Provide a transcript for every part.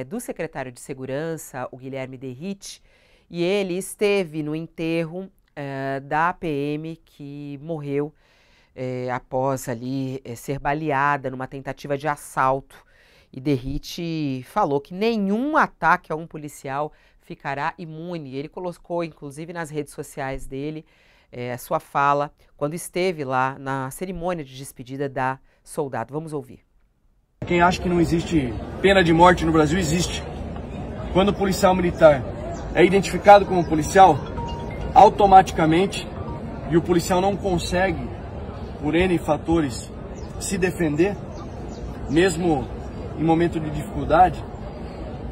Do secretário de Segurança, o Guilherme Derrite, e ele esteve no enterro da PM que morreu após ali ser baleada numa tentativa de assalto. E Derrite falou que nenhum ataque a um policial ficará imune. Ele colocou, inclusive, nas redes sociais dele, a sua fala quando esteve lá na cerimônia de despedida da soldado. Vamos ouvir. Quem acha que não existe pena de morte no Brasil, existe. Quando o policial militar é identificado como policial, automaticamente, e o policial não consegue, por N fatores, se defender, mesmo em momento de dificuldade,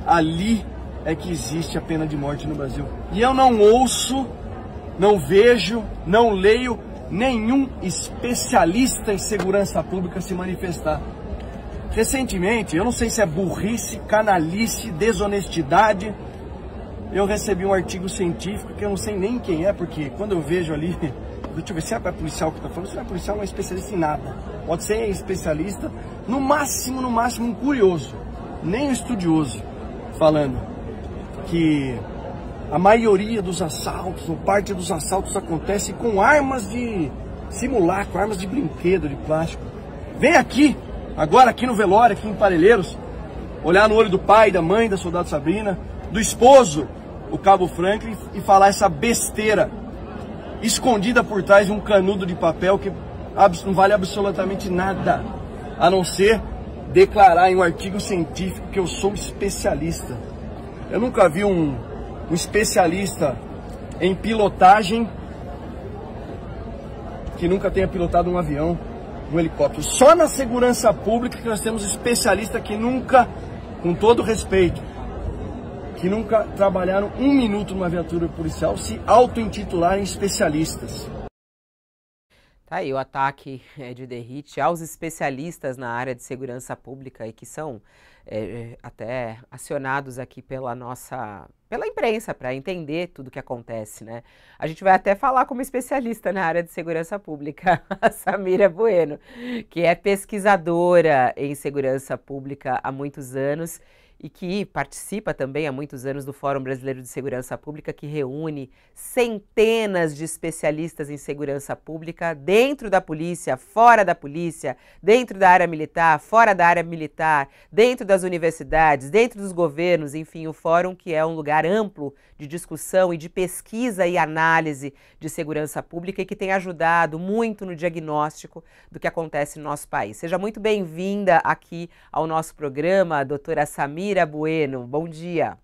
ali é que existe a pena de morte no Brasil. E eu não ouço, não vejo, não leio nenhum especialista em segurança pública se manifestar. Recentemente, eu não sei se é burrice, canalice, desonestidade, eu recebi um artigo científico que eu não sei nem quem é, porque quando eu vejo ali, deixa eu ver se é policial que está falando, se não é policial, não é especialista em nada. Pode ser especialista, no máximo, um curioso, nem um estudioso, falando que a maioria dos assaltos, ou parte dos assaltos, acontece com armas de simulacro, armas de brinquedo, de plástico. Vem aqui! Agora aqui no velório, aqui em Parelheiros, olhar no olho do pai, da mãe da soldado Sabrina, do esposo, o cabo Franklin, e falar essa besteira escondida por trás de um canudo de papel que não vale absolutamente nada, a não ser declarar em um artigo científico que eu sou especialista. Eu nunca vi um especialista em pilotagem que nunca tenha pilotado um avião, um helicóptero. Só na segurança pública que nós temos especialistas que nunca, com todo respeito, que nunca trabalharam um minuto numa viatura policial, se auto-intitularem especialistas. Tá aí o ataque de Derrite aos especialistas na área de segurança pública e que são até acionados aqui pela imprensa para entender tudo o que acontece, né? A gente vai até falar como especialista na área de segurança pública, a Samira Bueno, que é pesquisadora em segurança pública há muitos anos e que participa também há muitos anos do Fórum Brasileiro de Segurança Pública, que reúne centenas de especialistas em segurança pública dentro da polícia, fora da polícia, dentro da área militar, fora da área militar, dentro das universidades, dentro dos governos, enfim, o fórum que é um lugar amplo de discussão e de pesquisa e análise de segurança pública e que tem ajudado muito no diagnóstico do que acontece no nosso país. Seja muito bem-vinda aqui ao nosso programa, doutora Samira Bueno. Bom dia.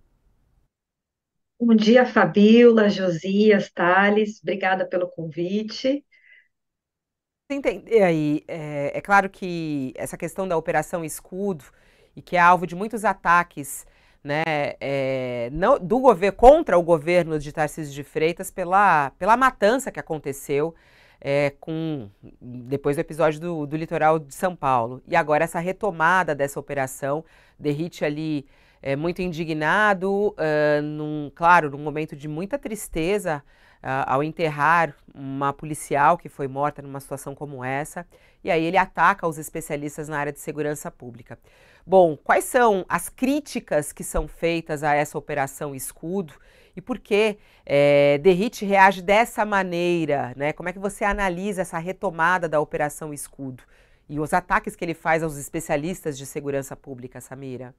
Bom dia, Fabíola, Josias, Thales, obrigada pelo convite. Entender aí, é claro que essa questão da Operação Escudo, e que é alvo de muitos ataques, né, do governo, contra o governo de Tarcísio de Freitas pela matança que aconteceu depois do episódio do litoral de São Paulo. E agora essa retomada dessa operação, Derrite ali muito indignado, claro, num momento de muita tristeza, ao enterrar uma policial que foi morta numa situação como essa, e aí ele ataca os especialistas na área de segurança pública. Bom, quais são as críticas que são feitas a essa Operação Escudo e por que Derrite reage dessa maneira, né? Como é que você analisa essa retomada da Operação Escudo e os ataques que ele faz aos especialistas de segurança pública, Samira?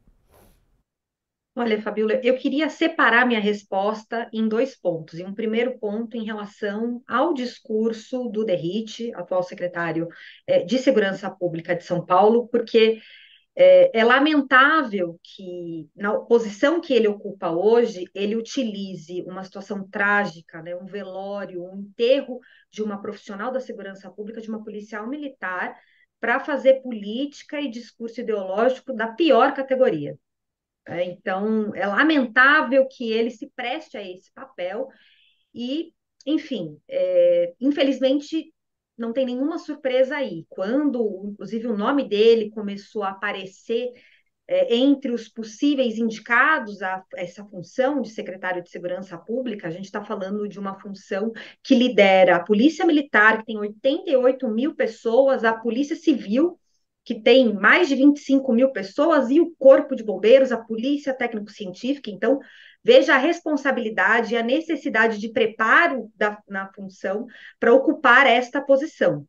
Olha, Fabíola, eu queria separar minha resposta em dois pontos. E um primeiro ponto em relação ao discurso do Derrite, atual secretário de Segurança Pública de São Paulo, porque é lamentável que, na posição que ele ocupa hoje, ele utilize uma situação trágica, né, um velório, um enterro de uma profissional da segurança pública, de uma policial militar, para fazer política e discurso ideológico da pior categoria. Então, é lamentável que ele se preste a esse papel e, enfim, infelizmente não tem nenhuma surpresa aí. Quando, inclusive, o nome dele começou a aparecer entre os possíveis indicados a essa função de secretário de Segurança Pública, a gente está falando de uma função que lidera a Polícia Militar, que tem 88 mil pessoas, a Polícia Civil, que tem mais de 25 mil pessoas, e o Corpo de Bombeiros, a Polícia Técnico-Científica. Então, veja a responsabilidade e a necessidade de preparo na função para ocupar esta posição.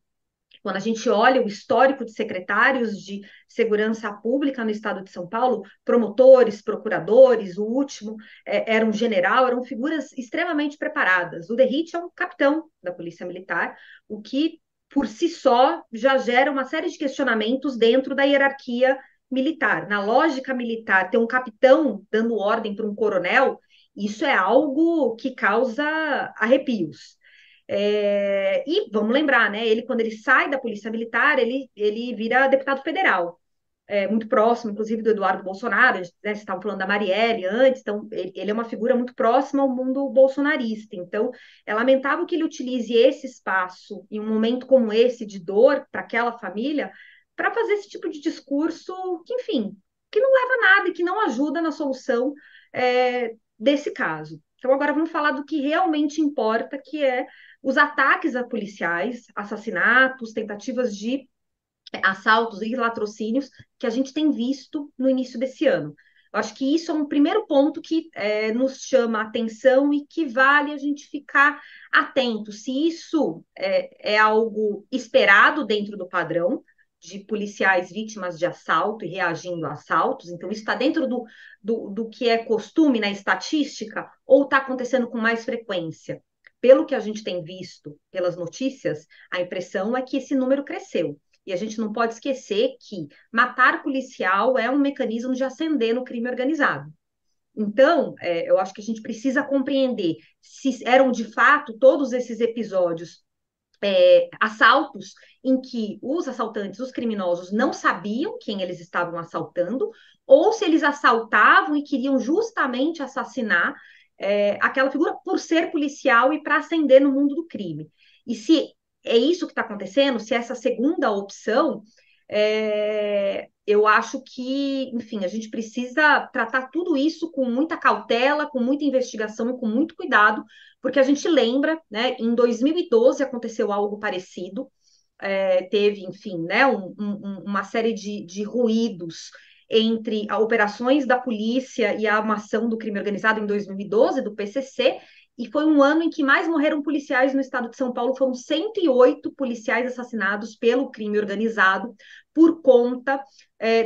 Quando a gente olha o histórico de secretários de segurança pública no estado de São Paulo, promotores, procuradores, o último era um general, eram figuras extremamente preparadas. O Derrite é um capitão da Polícia Militar, o que por si só já gera uma série de questionamentos dentro da hierarquia militar. Na lógica militar, ter um capitão dando ordem para um coronel, isso é algo que causa arrepios. E vamos lembrar, né? Ele, quando ele sai da Polícia Militar, ele vira deputado federal, muito próximo, inclusive, do Eduardo Bolsonaro. Né, vocês estavam falando da Marielle antes, então ele é uma figura muito próxima ao mundo bolsonarista. Então, é lamentável que ele utilize esse espaço em um momento como esse de dor para aquela família, para fazer esse tipo de discurso que, enfim, que não leva a nada e que não ajuda na solução desse caso. Então, agora vamos falar do que realmente importa, que é os ataques a policiais, assassinatos, tentativas de assaltos e latrocínios que a gente tem visto no início desse ano. Eu acho que isso é um primeiro ponto que nos chama a atenção e que vale a gente ficar atento se isso é algo esperado dentro do padrão de policiais vítimas de assalto e reagindo a assaltos. Então, isso está dentro do que é costume na estatística ou está acontecendo com mais frequência? Pelo que a gente tem visto pelas notícias, a impressão é que esse número cresceu. E a gente não pode esquecer que matar policial é um mecanismo de ascender no crime organizado. Então, eu acho que a gente precisa compreender se eram de fato todos esses episódios assaltos em que os assaltantes, os criminosos, não sabiam quem eles estavam assaltando, ou se eles assaltavam e queriam justamente assassinar aquela figura por ser policial e para ascender no mundo do crime. E se é isso que está acontecendo, se essa segunda opção, eu acho que, enfim, a gente precisa tratar tudo isso com muita cautela, com muita investigação e com muito cuidado, porque a gente lembra, né, em 2012 aconteceu algo parecido, teve, enfim, né, uma série de ruídos entre as operações da polícia e a ação do crime organizado em 2012, do PCC, e foi um ano em que mais morreram policiais no estado de São Paulo, foram 108 policiais assassinados pelo crime organizado, por conta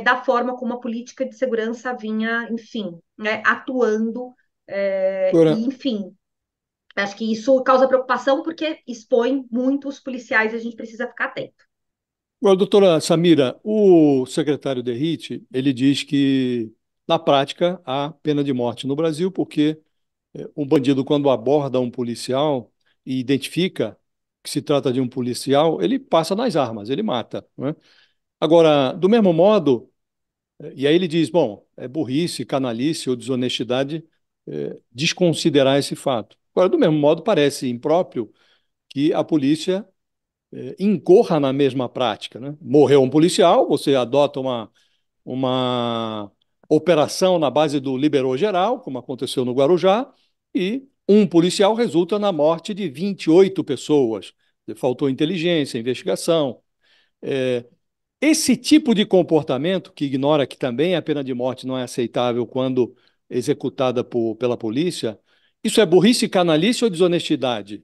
da forma como a política de segurança vinha, enfim, né, atuando, Agora, e, enfim, acho que isso causa preocupação porque expõe muito os policiais e a gente precisa ficar atento. agora, doutora Samira, o secretário Derrite, ele diz que, na prática, há pena de morte no Brasil, porque um bandido, quando aborda um policial e identifica que se trata de um policial, ele passa nas armas, ele mata, né? Agora, do mesmo modo, e aí ele diz, bom, é burrice, canalice ou desonestidade desconsiderar esse fato. Agora, do mesmo modo, parece impróprio que a polícia incorra na mesma prática, né? Morreu um policial, você adota uma operação na base do liberou geral, como aconteceu no Guarujá, e um policial resulta na morte de 28 pessoas. Faltou inteligência, investigação. Esse tipo de comportamento, que ignora que também a pena de morte não é aceitável quando executada pela polícia, isso é burrice, canalice ou desonestidade?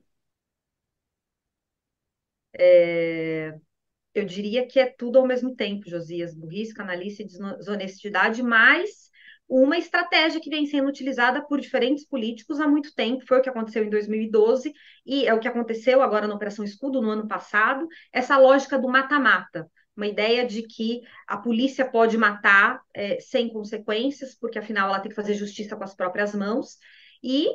Eu diria que é tudo ao mesmo tempo, Josias, burrice, canalice e desonestidade, mas uma estratégia que vem sendo utilizada por diferentes políticos há muito tempo, foi o que aconteceu em 2012 e é o que aconteceu agora na Operação Escudo no ano passado, essa lógica do mata-mata, uma ideia de que a polícia pode matar sem consequências, porque afinal ela tem que fazer justiça com as próprias mãos, e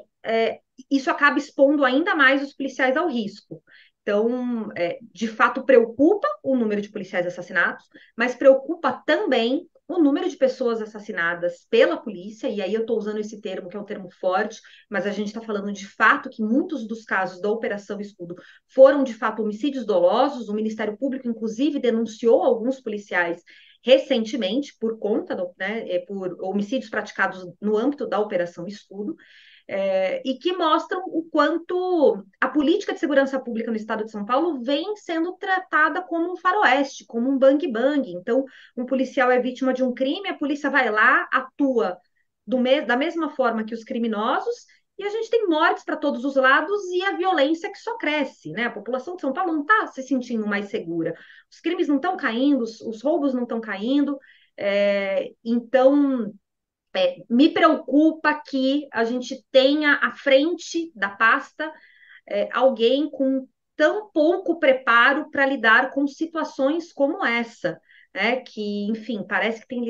isso acaba expondo ainda mais os policiais ao risco. Então, de fato, preocupa o número de policiais assassinados, mas preocupa também o número de pessoas assassinadas pela polícia, e aí eu estou usando esse termo, que é um termo forte, mas a gente está falando de fato que muitos dos casos da Operação Escudo foram, de fato, homicídios dolosos. O Ministério Público, inclusive, denunciou alguns policiais recentemente por conta por homicídios praticados no âmbito da Operação Escudo. e que mostram o quanto a política de segurança pública no estado de São Paulo vem sendo tratada como um faroeste, como um bang-bang. Então, um policial é vítima de um crime, a polícia vai lá, atua da mesma forma que os criminosos, e a gente tem mortes para todos os lados e a violência que só cresce, né? A população de São Paulo não está se sentindo mais segura, os crimes não estão caindo, os roubos não estão caindo, então me preocupa que a gente tenha à frente da pasta alguém com tão pouco preparo para lidar com situações como essa, né? Que, enfim, parece que tem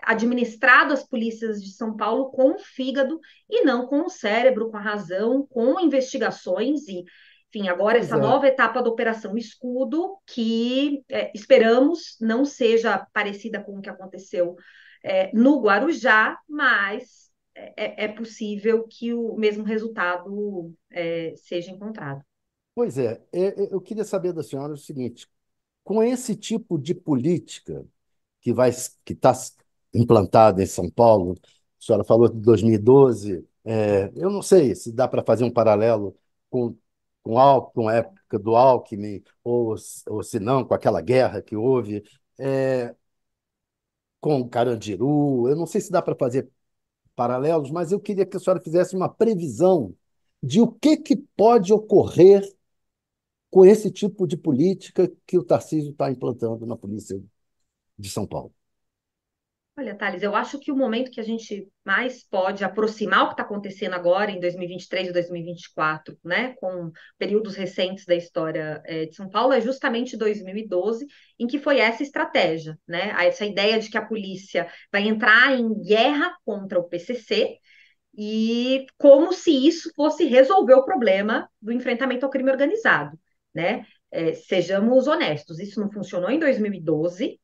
administrado as polícias de São Paulo com o fígado e não com o cérebro, com a razão, com investigações e enfim, agora Pois essa é, nova etapa da Operação Escudo, que esperamos não seja parecida com o que aconteceu no Guarujá, mas é possível que o mesmo resultado seja encontrado. pois é. Eu queria saber da senhora o seguinte: com esse tipo de política que está implantada em São Paulo, a senhora falou de 2012, eu não sei se dá para fazer um paralelo com, com a época do Alckmin, ou se não, com aquela guerra que houve, é, com o Carandiru. Eu não sei se dá para fazer paralelos, mas eu queria que a senhora fizesse uma previsão de o que pode ocorrer com esse tipo de política que o Tarcísio está implantando na Polícia de São Paulo. Olha, Thales, eu acho que o momento que a gente mais pode aproximar o que está acontecendo agora, em 2023 e 2024, né, com períodos recentes da história de São Paulo, é justamente 2012, em que foi essa estratégia, né, essa ideia de que a polícia vai entrar em guerra contra o PCC, e como se isso fosse resolver o problema do enfrentamento ao crime organizado, né? Sejamos honestos, isso não funcionou em 2012,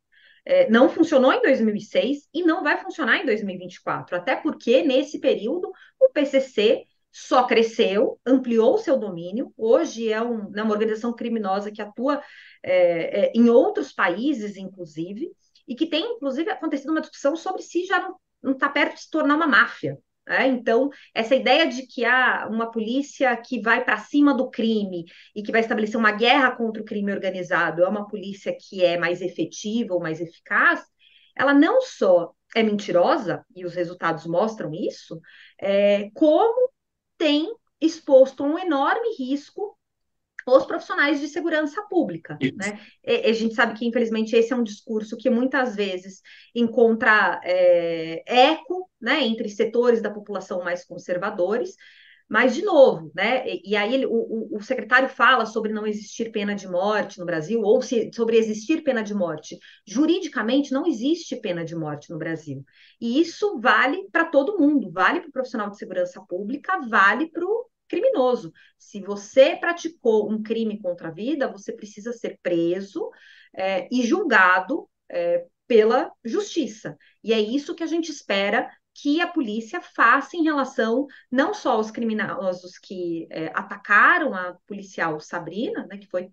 não funcionou em 2006 e não vai funcionar em 2024, até porque nesse período o PCC só cresceu, ampliou seu domínio, hoje né, uma organização criminosa que atua em outros países, inclusive, e que tem, inclusive, acontecido uma discussão sobre se já não está perto de se tornar uma máfia. Então, essa ideia de que há uma polícia que vai para cima do crime e que vai estabelecer uma guerra contra o crime organizado é uma polícia que é mais efetiva ou mais eficaz, ela não só é mentirosa, e os resultados mostram isso, como tem exposto a um enorme risco os profissionais de segurança pública, né? A gente sabe que, infelizmente, esse é um discurso que muitas vezes encontra eco, né, entre setores da população mais conservadores, mas, de novo, né, e aí o secretário fala sobre não existir pena de morte no Brasil, ou sobre existir pena de morte. Juridicamente, não existe pena de morte no Brasil. E isso vale para todo mundo, vale para o profissional de segurança pública, vale para o criminoso. Se você praticou um crime contra a vida, você precisa ser preso e julgado pela justiça. E é isso que a gente espera que a polícia faça em relação não só aos criminosos que atacaram a policial Sabrina, né, que foi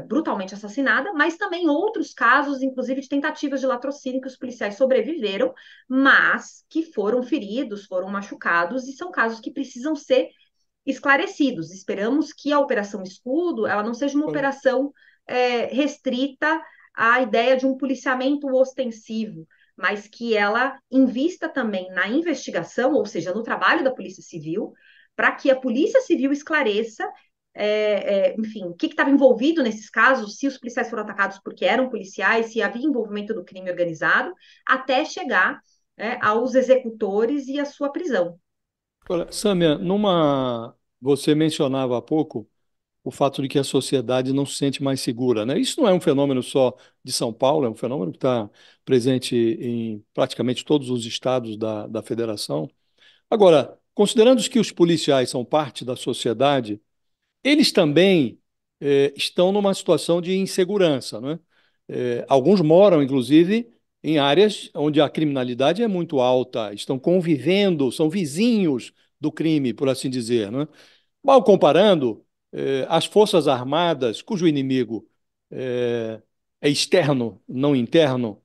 brutalmente assassinada, mas também outros casos, inclusive de tentativas de latrocínio que os policiais sobreviveram, mas que foram feridos, foram machucados, e são casos que precisam ser esclarecidos. Esperamos que a Operação Escudo ela não seja uma operação restrita à ideia de um policiamento ostensivo, mas que ela invista também na investigação, ou seja, no trabalho da Polícia Civil, para que a Polícia Civil esclareça enfim, o que estava envolvido nesses casos, se os policiais foram atacados porque eram policiais, se havia envolvimento do crime organizado, até chegar aos executores e à sua prisão. Olha, Sâmia, você mencionava há pouco o fato de que a sociedade não se sente mais segura, né? Isso não é um fenômeno só de São Paulo, é um fenômeno que está presente em praticamente todos os estados da federação. Agora, considerando que os policiais são parte da sociedade, eles também estão numa situação de insegurança, né? Alguns moram, inclusive, em áreas onde a criminalidade é muito alta, estão convivendo, são vizinhos do crime, por assim dizer, né? Mal comparando, as Forças Armadas, cujo inimigo é externo, não interno,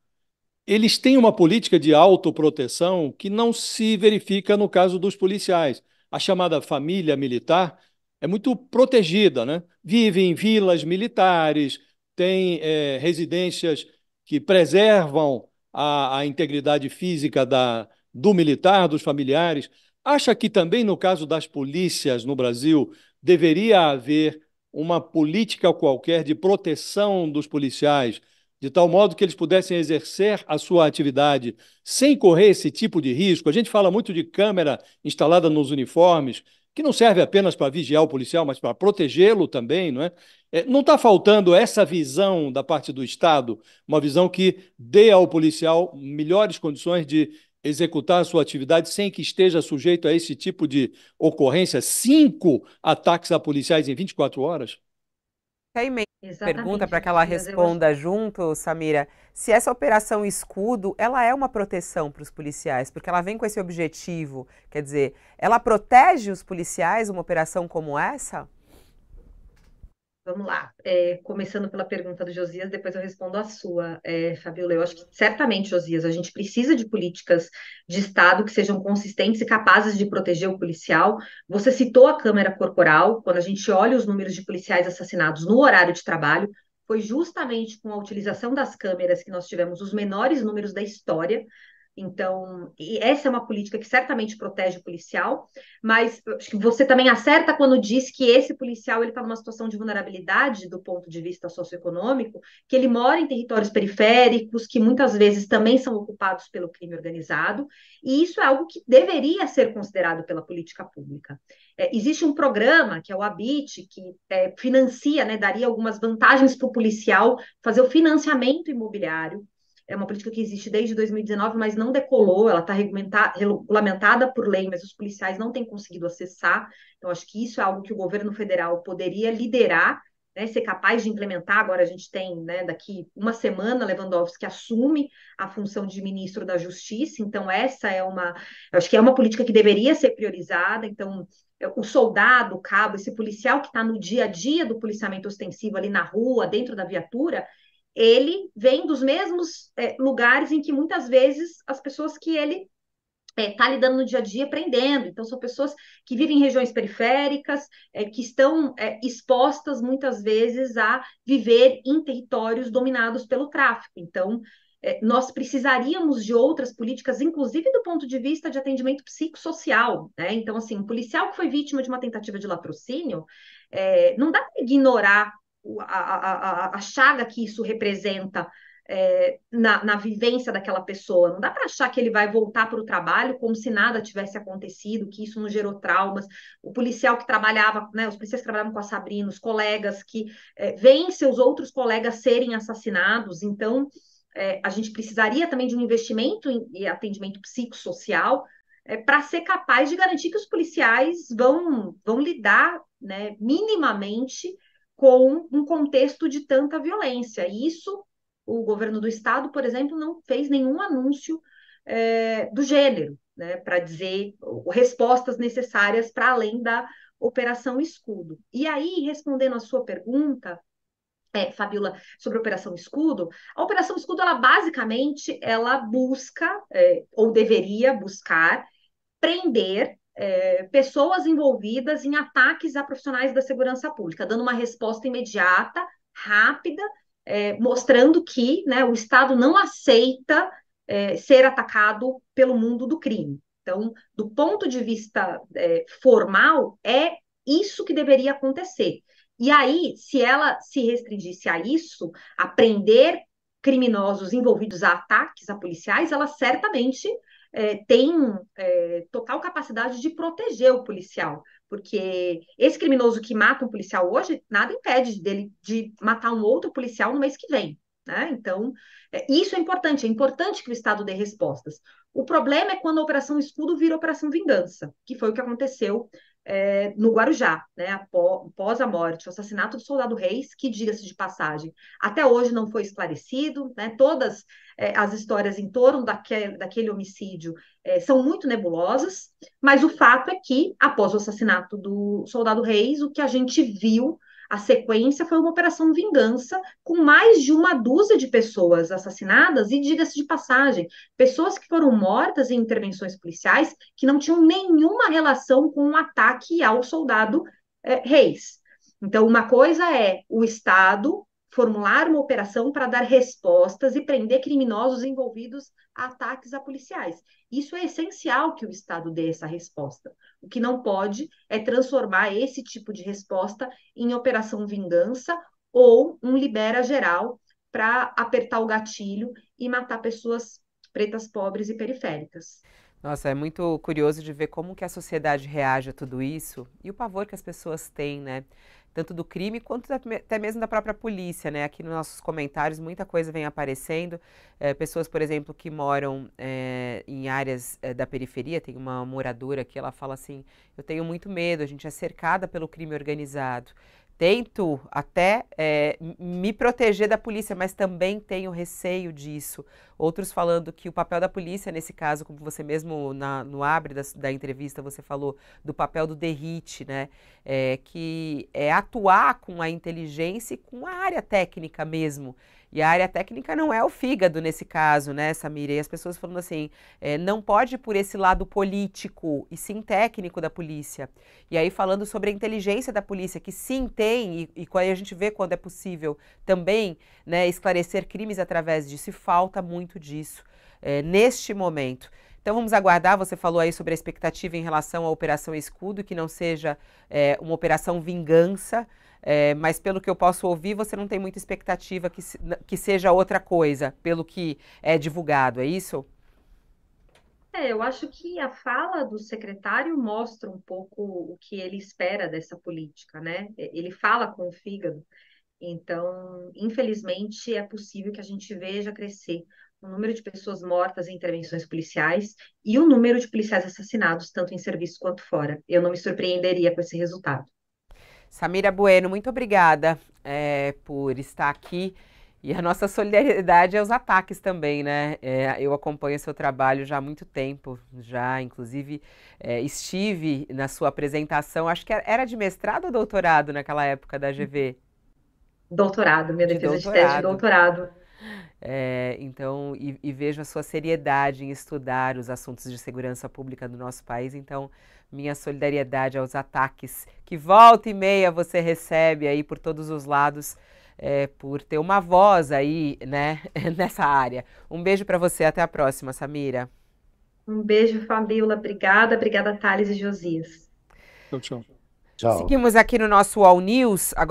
eles têm uma política de autoproteção que não se verifica no caso dos policiais. A chamada família militar é muito protegida, né? Vive em vilas militares, tem residências que preservam a integridade física do militar, dos familiares. Acha que também no caso das polícias no Brasil deveria haver uma política qualquer de proteção dos policiais, de tal modo que eles pudessem exercer a sua atividade sem correr esse tipo de risco? A gente fala muito de câmera instalada nos uniformes, que não serve apenas para vigiar o policial, mas para protegê-lo também, não é? Não está faltando essa visão da parte do Estado, uma visão que dê ao policial melhores condições de executar a sua atividade sem que esteja sujeito a esse tipo de ocorrência? 5 ataques a policiais em 24 horas? Tem meio pergunta Exatamente, para que ela Josias. Eu acho responda junto, Samira, se essa operação Escudo, ela é uma proteção para os policiais, porque ela vem com esse objetivo, quer dizer, ela protege os policiais, uma operação como essa? Vamos lá. Começando pela pergunta do Josias, depois eu respondo a sua, Fabiola. Eu acho que certamente, Josias, a gente precisa de políticas de Estado que sejam consistentes e capazes de proteger o policial. Você citou a câmera corporal, quando a gente olha os números de policiais assassinados no horário de trabalho, foi justamente com a utilização das câmeras que nós tivemos os menores números da história. Então, e essa é uma política que certamente protege o policial, mas eu acho que você também acerta quando diz que esse policial ele está numa situação de vulnerabilidade do ponto de vista socioeconômico, que ele mora em territórios periféricos, que muitas vezes também são ocupados pelo crime organizado, e isso é algo que deveria ser considerado pela política pública. Existe um programa, que é o Habite, que financia, né, daria algumas vantagens para o policial fazer o financiamento imobiliário. É uma política que existe desde 2019, mas não decolou, ela está regulamentada por lei, mas os policiais não têm conseguido acessar. Então, acho que isso é algo que o governo federal poderia liderar, né, ser capaz de implementar. Agora a gente tem, né, daqui uma semana, Lewandowski assume a função de ministro da Justiça, então essa é eu acho que é uma política que deveria ser priorizada. Então, o soldado, o cabo, esse policial que está no dia a dia do policiamento ostensivo ali na rua, dentro da viatura, ele vem dos mesmos lugares em que muitas vezes as pessoas que ele está lidando no dia a dia prendendo. Então, são pessoas que vivem em regiões periféricas, que estão expostas muitas vezes a viver em territórios dominados pelo tráfico. Então, nós precisaríamos de outras políticas, inclusive do ponto de vista de atendimento psicossocial, né? Então, assim, um policial que foi vítima de uma tentativa de latrocínio, não dá para ignorar a chaga que isso representa na vivência daquela pessoa. Não dá para achar que ele vai voltar para o trabalho como se nada tivesse acontecido, que isso não gerou traumas. O policial que trabalhava, né, os policiais que trabalhavam com a Sabrina, os colegas que veem seus outros colegas serem assassinados. Então, a gente precisaria também de um investimento em atendimento psicossocial para ser capaz de garantir que os policiais vão lidar, né, minimamente com um contexto de tanta violência. E isso, o governo do estado, por exemplo, não fez nenhum anúncio do gênero, né, para dizer respostas necessárias para além da Operação Escudo. E aí, respondendo a sua pergunta, Fabiola, sobre a Operação Escudo, a Operação Escudo, ela basicamente, ela busca, ou deveria buscar, prender pessoas envolvidas em ataques a profissionais da segurança pública, dando uma resposta imediata, rápida, mostrando que, né, o Estado não aceita ser atacado pelo mundo do crime. Então, do ponto de vista formal, é isso que deveria acontecer. E aí, se ela se restringisse a isso, a prender criminosos envolvidos a ataques a policiais, ela certamente tem total capacidade de proteger o policial, porque esse criminoso que mata um policial hoje, nada impede dele de matar um outro policial no mês que vem. Né? Então, isso é importante que o Estado dê respostas. O problema é quando a Operação Escudo vira Operação Vingança, que foi o que aconteceu no Guarujá, né, após a morte, o assassinato do soldado Reis, que, diga-se de passagem, até hoje não foi esclarecido, né, todas as histórias em torno daquele homicídio são muito nebulosas, mas o fato é que, após o assassinato do soldado Reis, o que a gente viu A sequência foi uma operação vingança com mais de uma dúzia de pessoas assassinadas e, diga-se de passagem, pessoas que foram mortas em intervenções policiais que não tinham nenhuma relação com o ataque ao soldado Reis. Então, uma coisa é o Estado formular uma operação para dar respostas e prender criminosos envolvidos a ataques a policiais. Isso é essencial que o Estado dê essa resposta. O que não pode é transformar esse tipo de resposta em operação vingança ou um libera geral para apertar o gatilho e matar pessoas pretas, pobres e periféricas. Nossa, é muito curioso de ver como que a sociedade reage a tudo isso e o pavor que as pessoas têm, né? Tanto do crime quanto até mesmo da própria polícia, né? Aqui nos nossos comentários muita coisa vem aparecendo. Pessoas, por exemplo, que moram em áreas da periferia, tem uma moradora que ela fala assim, eu tenho muito medo, a gente é cercada pelo crime organizado. Tento até me proteger da polícia, mas também tenho receio disso. Outros falando que o papel da polícia, nesse caso, como você mesmo no abre da entrevista, você falou do papel do DERIT, né? Que é atuar com a inteligência e com a área técnica mesmo. E a área técnica não é o fígado nesse caso, né, Samira? E as pessoas falando assim, não pode ir por esse lado político e sim técnico da polícia. E aí falando sobre a inteligência da polícia, que sim tem, e a gente vê quando é possível também, né, esclarecer crimes através disso, e falta muito disso neste momento. Então vamos aguardar, você falou aí sobre a expectativa em relação à Operação Escudo, que não seja uma operação vingança, mas pelo que eu posso ouvir, você não tem muita expectativa que seja outra coisa, pelo que é divulgado, é isso? Eu acho que a fala do secretário mostra um pouco o que ele espera dessa política, né? Ele fala com o fígado, então, infelizmente, é possível que a gente veja crescer o número de pessoas mortas em intervenções policiais e o número de policiais assassinados, tanto em serviço quanto fora. Eu não me surpreenderia com esse resultado. Samira Bueno, muito obrigada por estar aqui. E a nossa solidariedade aos ataques também, né? Eu acompanho seu trabalho já há muito tempo, já inclusive estive na sua apresentação, acho que era de mestrado ou doutorado naquela época da GV? Doutorado, minha De defesa de tese de doutorado. doutorado. Então, vejo a sua seriedade em estudar os assuntos de segurança pública do nosso país, então minha solidariedade aos ataques que volta e meia você recebe aí por todos os lados, por ter uma voz aí, né, nessa área. Um beijo para você, até a próxima, Samira. Um beijo, Fabiola. Obrigada, Thales e Josias. Tchau, tchau. Tchau. Seguimos aqui no nosso All News. Agora